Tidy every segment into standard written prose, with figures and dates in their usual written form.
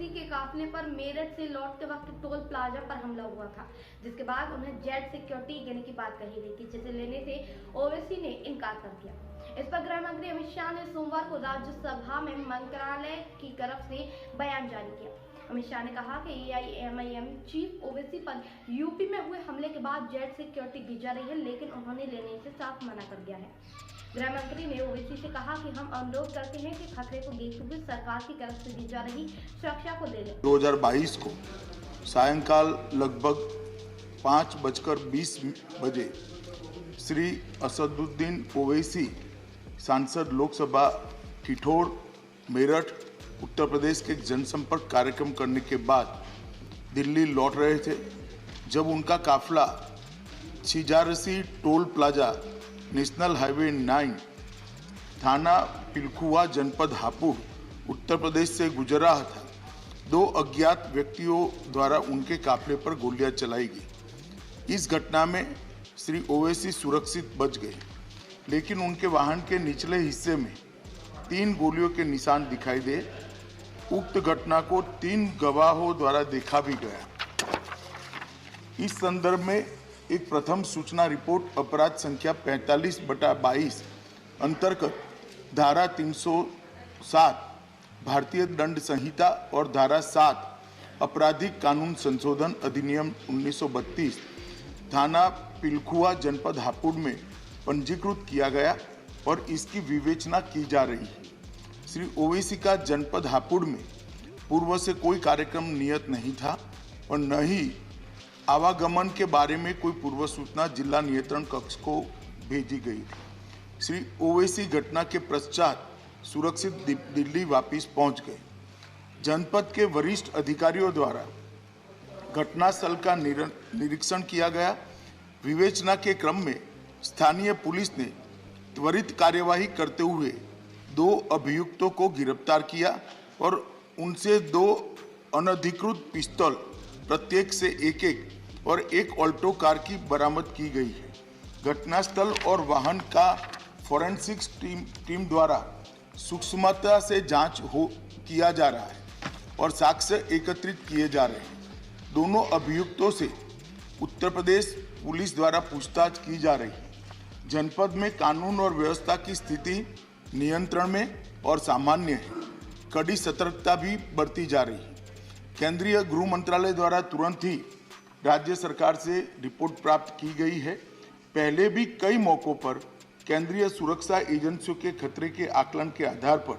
ओवैसी के काफिले पर मेरठ से लौटते वक्त टोल प्लाजा पर हमला हुआ था, जिसके बाद उन्हें जेड सिक्योरिटी देने की बात कही गई थी, जिसे लेने से ओवैसी ने इनकार कर दिया। इस पर गृह मंत्री अमित शाह ने सोमवार को राज्यसभा में मंत्रालय की तरफ से बयान जारी किया। अमित शाह ने कहा कि AIMIM चीफ ओवैसी पर यूपी में हुए हमले के बाद जेड सिक्योरिटी दी जा रही है, लेकिन उन्होंने लेने से साफ मना कर दिया है। गृह मंत्री ने ओवैसी से कहा कि हम अनुरोध करते हैं कि खतरे को देखते हुए सरकार की तरफ से दी जा रही सुरक्षा को ले लें। 2022 को सायंकाल लगभग 5:20 बजे श्री असदुद्दीन ओवैसी सांसद लोकसभा ठिठोर मेरठ उत्तर प्रदेश के जनसंपर्क कार्यक्रम करने के बाद दिल्ली लौट रहे थे, जब उनका काफिला Chhijarsi toll plaza national highway 9 थाना पिलखुआ जनपद हापुड़ उत्तर प्रदेश से गुजर रहा था। 2 अज्ञात व्यक्तियों द्वारा उनके काफिले पर गोलियां चलाई गई। इस घटना में श्री ओवैसी सुरक्षित बच गए, लेकिन उनके वाहन के निचले हिस्से में 3 गोलियों के निशान दिखाई दे। उक्त घटना को 3 गवाहों द्वारा देखा भी गया। इस संदर्भ में एक प्रथम सूचना रिपोर्ट अपराध संख्या 45/22 अंतर्गत धारा 307 भारतीय दंड संहिता और धारा 7 आपराधिक कानून संशोधन अधिनियम 1932 थाना पिलखुआ जनपद हापुड़ में पंजीकृत किया गया और इसकी विवेचना की जा रही है। श्री ओवैसी का जनपद हापुड़ में पूर्व से कोई कार्यक्रम नियत नहीं था और न ही आवागमन के बारे में कोई पूर्व सूचना जिला नियंत्रण कक्ष को भेजी गई थी। श्री ओवैसी घटना के पश्चात सुरक्षित दिल्ली वापस पहुंच गए। जनपद के वरिष्ठ अधिकारियों द्वारा घटनास्थल का निरीक्षण किया गया। विवेचना के क्रम में स्थानीय पुलिस ने त्वरित कार्यवाही करते हुए 2 अभियुक्तों को गिरफ्तार किया और उनसे 2 अनधिकृत पिस्तौल प्रत्येक से एक और एक ऑल्टो कार की बरामद की गई है। घटनास्थल और वाहन का फोरेंसिक्स टीम द्वारा सूक्ष्मता से जांच किया जा रहा है और साक्ष्य एकत्रित किए जा रहे हैं। दोनों अभियुक्तों से उत्तर प्रदेश पुलिस द्वारा पूछताछ की जा रही है। जनपद में कानून और व्यवस्था की स्थिति नियंत्रण में और सामान्य है। कड़ी सतर्कता भी बरती जा रही है। केंद्रीय गृह मंत्रालय द्वारा तुरंत ही राज्य सरकार से रिपोर्ट प्राप्त की गई है। पहले भी कई मौकों पर केंद्रीय सुरक्षा एजेंसियों के खतरे के आकलन के आधार पर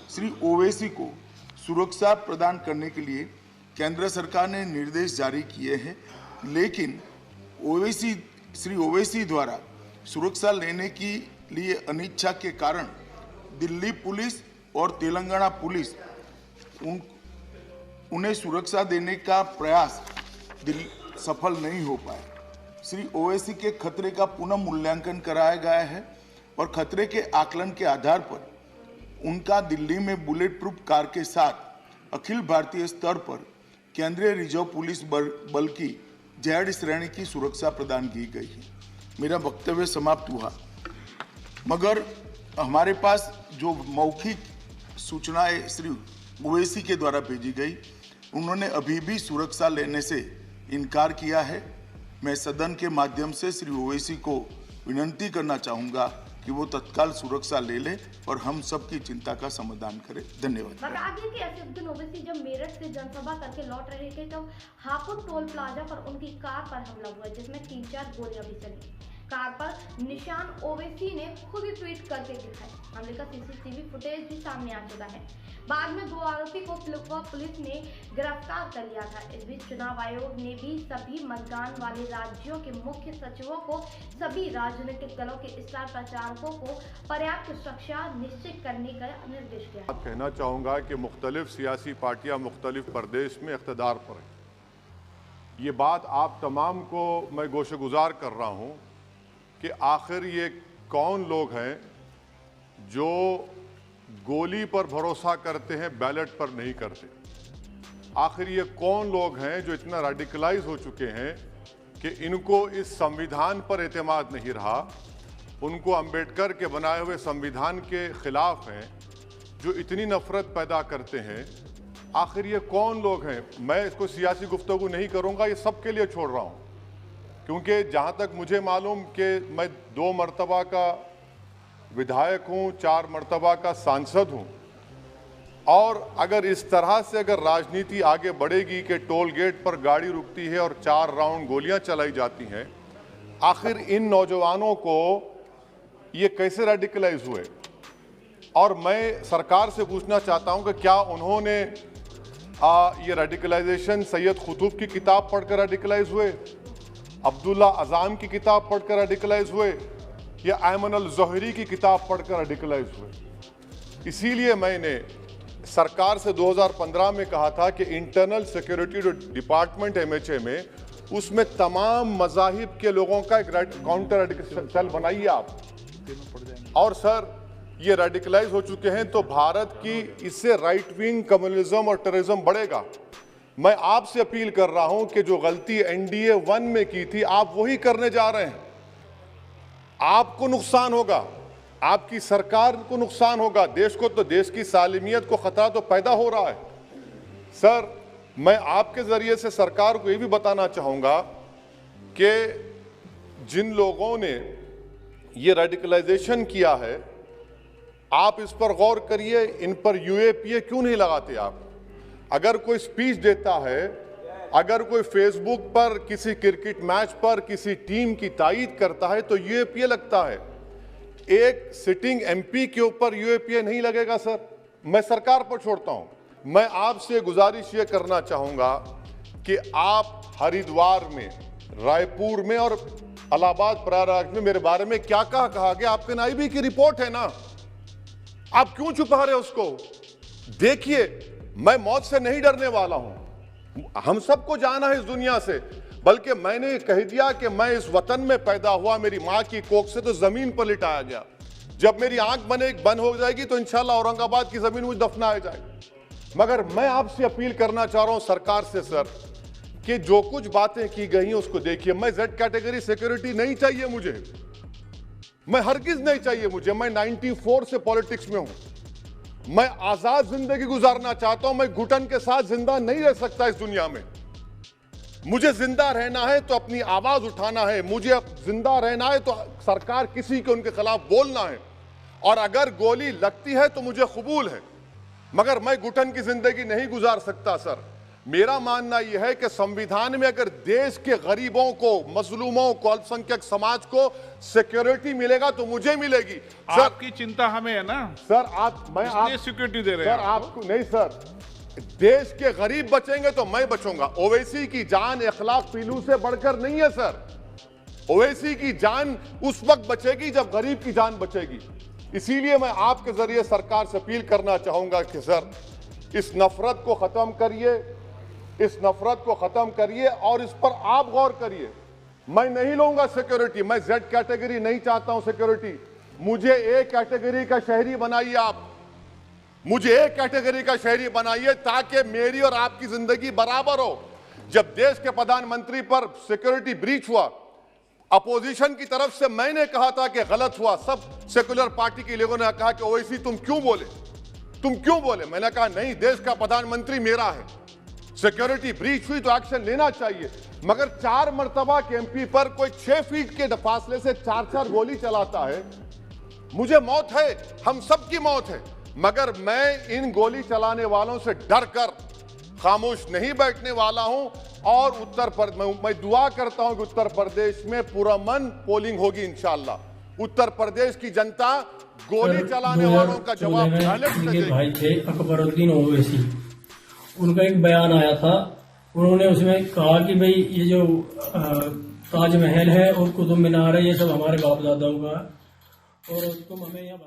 श्री ओवैसी को सुरक्षा प्रदान करने के लिए केंद्र सरकार ने निर्देश जारी किए हैं, लेकिन श्री ओवैसी द्वारा सुरक्षा लेने के लिए अनिच्छा के कारण दिल्ली पुलिस और तेलंगाना पुलिस उन्हें सुरक्षा देने का प्रयास सफल नहीं हो पाया। श्री ओवैसी के खतरे का पुनः मूल्यांकन कराया गया है और खतरे के आकलन के आधार पर उनका दिल्ली में बुलेट प्रूफ कार के साथ अखिल भारतीय स्तर पर केंद्रीय रिजर्व पुलिस बल की जेड श्रेणी की सुरक्षा प्रदान की गई है। मेरा वक्तव्य समाप्त हुआ, मगर हमारे पास जो मौखिक सूचनाएं श्री ओवैसी के द्वारा भेजी गई, उन्होंने अभी भी सुरक्षा लेने से इनकार किया है। मैं सदन के माध्यम से श्री ओवैसी को विनती करना चाहूंगा कि वो तत्काल सुरक्षा ले ले और हम सबकी चिंता का समाधान करें। धन्यवाद। बता दें कि असदुद्दीन ओवैसी जब मेरठ से जनसभा करके लौट रहे थे, तब हापुड़ टोल प्लाजा पर उनकी कार पर हमला हुआ, जिसमें 3-4 गोलियां भी चली। कार पर निशान ओवैसी ने खुद ही ट्वीट करके दिखाए। हमले का CCTV फुटेज भी सामने आ चुका है। बाद में 2 आरोपी को पिलखुआ पुलिस ने गिरफ्तार कर लिया था। इस बीच चुनाव आयोग ने भी सभी मतदान वाले राज्यों के मुख्य सचिवों को सभी राजनीतिक दलों के स्टार प्रचारकों को पर्याप्त सुरक्षा निश्चित करने का निर्देश दिया। कहना चाहूँगा कि मुख्तलिफ सियासी पार्टियाँ मुख्तलिफ प्रदेश में इख्तिदार पर हैं। ये बात आप तमाम को मैं गोशेगुजार कर रहा हूँ कि आखिर ये कौन लोग हैं जो गोली पर भरोसा करते हैं, बैलेट पर नहीं करते। आखिर ये कौन लोग हैं जो इतना रेडिकलाइज हो चुके हैं कि इनको इस संविधान पर एतमाद नहीं रहा, उनको अंबेडकर के बनाए हुए संविधान के खिलाफ हैं, जो इतनी नफरत पैदा करते हैं। आखिर ये कौन लोग हैं? मैं इसको सियासी गुफ्तगू नहीं करूंगा, ये सबके लिए छोड़ रहा हूं, क्योंकि जहां तक मुझे मालूम कि मैं 2 मरतबा का विधायक हूं, 4 मरतबा का सांसद हूं, और अगर इस तरह से अगर राजनीति आगे बढ़ेगी कि टोल गेट पर गाड़ी रुकती है और 4 राउंड गोलियां चलाई जाती हैं, आखिर इन नौजवानों को ये कैसे रेडिकलाइज हुए? और मैं सरकार से पूछना चाहता हूं कि क्या उन्होंने ये रेडिकलाइजेशन सैयद कुतुब की किताब पढ़कर रेडिकलाइज हुए, अब्दुल्ला अज़ाम की किताब पढ़कर रेडिकलाइज हुए, या अयमन अल ज़ोहरी की किताब पढ़कर रेडिकलाइज हुए? इसीलिए मैंने सरकार से 2015 में कहा था कि इंटरनल सिक्योरिटी डिपार्टमेंट MHA में, उसमें तमाम मज़ाहिब के लोगों का एक काउंटर रेडिकल सेल बनाइए आप। और सर ये रेडिकलाइज हो चुके हैं तो भारत की इससे राइट विंग कम्युनिज्म और टेररिज्म बढ़ेगा। मैं आपसे अपील कर रहा हूं कि जो गलती NDA 1 में की थी आप वही करने जा रहे हैं। आपको नुकसान होगा, आपकी सरकार को नुकसान होगा, देश को, तो देश की सालिमियत को खतरा तो पैदा हो रहा है। सर मैं आपके जरिए से सरकार को ये भी बताना चाहूंगा कि जिन लोगों ने ये रेडिकलाइजेशन किया है, आप इस पर गौर करिए, इन पर UAPA क्यों नहीं लगाते आप? अगर कोई स्पीच देता है, अगर कोई फेसबुक पर किसी क्रिकेट मैच पर किसी टीम की तायीद करता है तो UAPA लगता है। एक सिटिंग MP के ऊपर UAPA नहीं लगेगा सर। मैं सरकार पर छोड़ता हूं। मैं आपसे गुजारिश ये करना चाहूंगा कि आप हरिद्वार में, रायपुर में और इलाहाबाद प्रयागराज में मेरे बारे में क्या कहा गया, आपके नायबी की रिपोर्ट है ना, आप क्यों छुपा रहे उसको? देखिए मैं मौत से नहीं डरने वाला हूं, हम सबको जाना है इस दुनिया से, बल्कि मैंने कह दिया कि मैं इस वतन में पैदा हुआ, मेरी मां की कोख से तो जमीन पर लिटाया गया। जब मेरी आंख बंद हो जाएगी तो इंशाल्लाह औरंगाबाद की जमीन मुझे दफनाया जाएगा। मगर मैं आपसे अपील करना चाह रहा हूं सरकार से सर, कि जो कुछ बातें की गई हैं उसको देखिए। मैं Z कैटेगरी सिक्योरिटी नहीं चाहिए मुझे, मैं हरगिज नहीं चाहिए मुझे। मैं 94 से पॉलिटिक्स में हूं। मैं आजाद जिंदगी गुजारना चाहता हूं। मैं घुटन के साथ जिंदा नहीं रह सकता इस दुनिया में। मुझे जिंदा रहना है तो अपनी आवाज उठाना है, मुझे जिंदा रहना है तो सरकार किसी के उनके खिलाफ बोलना है, और अगर गोली लगती है तो मुझे कबूल है, मगर मैं घुटन की जिंदगी नहीं गुजार सकता सर। मेरा मानना यह है कि संविधान में अगर देश के गरीबों को, मजलूमों को, अल्पसंख्यक समाज को सिक्योरिटी मिलेगा तो मुझे मिलेगी। सर आपकी चिंता हमें है ना सर, मैं आप सिक्योरिटी दे रहे हैं सर, आपको नहीं सर, देश के गरीब बचेंगे तो मैं बचूंगा। ओवैसी की जान इखलाक पीलू से बढ़कर नहीं है सर। ओवैसी की जान उस वक्त बचेगी जब गरीब की जान बचेगी। इसीलिए मैं आपके जरिए सरकार से अपील करना चाहूंगा कि सर इस नफरत को खत्म करिए, इस नफरत को खत्म करिए और इस पर आप गौर करिए। मैं नहीं लूंगा सिक्योरिटी, मैं Z कैटेगरी नहीं चाहता हूं सिक्योरिटी। मुझे A कैटेगरी का शहरी बनाइए आप, मुझे A कैटेगरी का शहरी बनाइए ताकि मेरी और आपकी जिंदगी बराबर हो। जब देश के प्रधानमंत्री पर सिक्योरिटी ब्रीच हुआ, अपोजिशन की तरफ से मैंने कहा था कि गलत हुआ। सब सेकुलर पार्टी के लोगों ने कहा कि ओवैसी तुम क्यों बोले? मैंने कहा नहीं, देश का प्रधानमंत्री मेरा है, सिक्योरिटी ब्रीच हुई तो एक्शन लेना चाहिए। मगर 4 मरतबा के MP पर कोई 6 फीट के फासले से 4 गोली चलाता है। मुझे मौत है, हम सब की मौत है, मगर मैं इन गोली चलाने वालों से डर कर खामोश नहीं बैठने वाला हूं। और मैं दुआ करता हूं कि उत्तर प्रदेश में पुरअमन पोलिंग होगी इंशाअल्लाह। उत्तर प्रदेश की जनता गोली चलाने वालों का जवाब बैलेट से देगी। भाई थे अकबरुद्दीन ओवैसी, उनका एक बयान आया था, उन्होंने उसमें कहा कि भाई ये जो ताजमहल है और कुतुब मीनार है ये सब हमारे बाप दादाओं का है और तुम हमें यहाँ